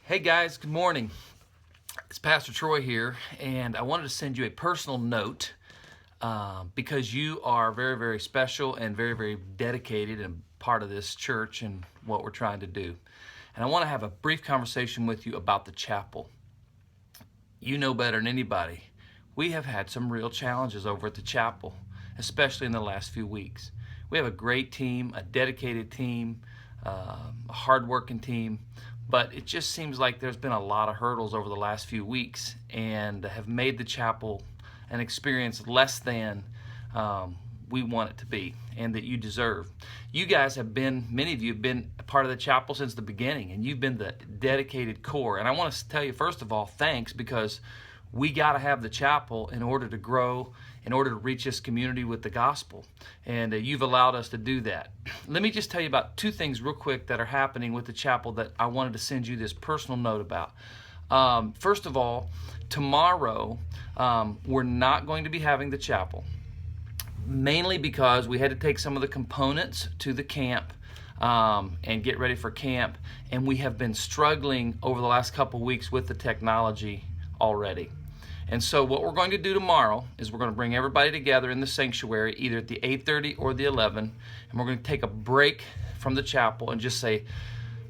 Hey guys, good morning. It's Pastor Troy here, and I wanted to send you a personal note because you are very, very special and very, very dedicated and part of this church and what we're trying to do. And I want to have a brief conversation with you about the chapel. You know better than anybody, we have had some real challenges over at the chapel, especially in the last few weeks. We have a great team, a dedicated team, a hardworking team, but it just seems like there's been a lot of hurdles over the last few weeks and have made the chapel an experience less than we want it to be and that you deserve. You guys have been, many of you have been a part of the chapel since the beginning, and you've been the dedicated core. And I want to tell you, first of all, thanks, because we got to have the chapel in order to grow, in order to reach this community with the gospel. And you've allowed us to do that. Let me just tell you about two things real quick that are happening with the chapel that I wanted to send you this personal note about. First of all, tomorrow we're not going to be having the chapel, mainly because we had to take some of the components to the camp and get ready for camp. And we have been struggling over the last couple weeks with the technology already. And so what we're going to do tomorrow is we're going to bring everybody together in the sanctuary, either at the 8:30 or the 11, and we're going to take a break from the chapel and just say,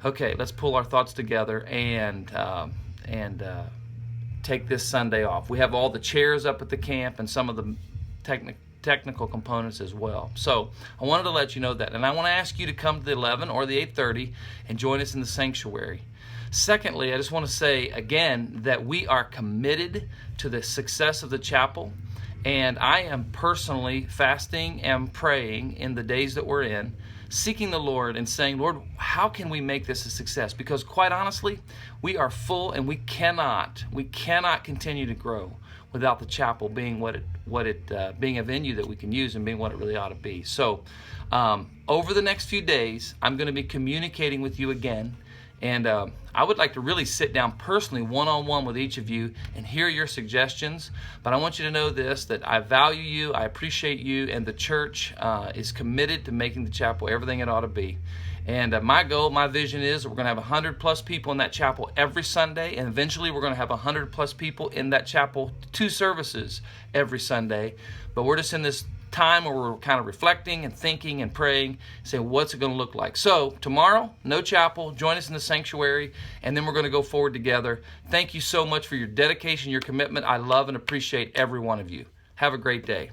okay, let's pull our thoughts together and take this Sunday off. We have all the chairs up at the camp and some of the technical components as well. So I wanted to let you know that, and I want to ask you to come to the 11 or the 8:30 and join us in the sanctuary. Secondly, I just want to say again that we are committed to the success of the chapel, and I am personally fasting and praying in the days that we're in, seeking the Lord and saying, Lord, how can we make this a success? Because quite honestly, we are full, and we cannot continue to grow without the chapel being being a venue that we can use and being what it really ought to be. So over the next few days, I'm going to be communicating with you again. And I would like to really sit down personally one-on-one with each of you and hear your suggestions. But I want you to know this, that I value you, I appreciate you, and the church is committed to making the chapel everything it ought to be. And my goal, my vision is we're going to have 100 plus people in that chapel every Sunday, and eventually we're going to have 100 plus people in that chapel, 2 services every Sunday. But we're just in this time where we're kind of reflecting and thinking and praying, saying what's it going to look like. So tomorrow, no chapel, join us in the sanctuary, and then we're going to go forward together. Thank you so much for your dedication, your commitment. I love and appreciate every one of you. Have a great day.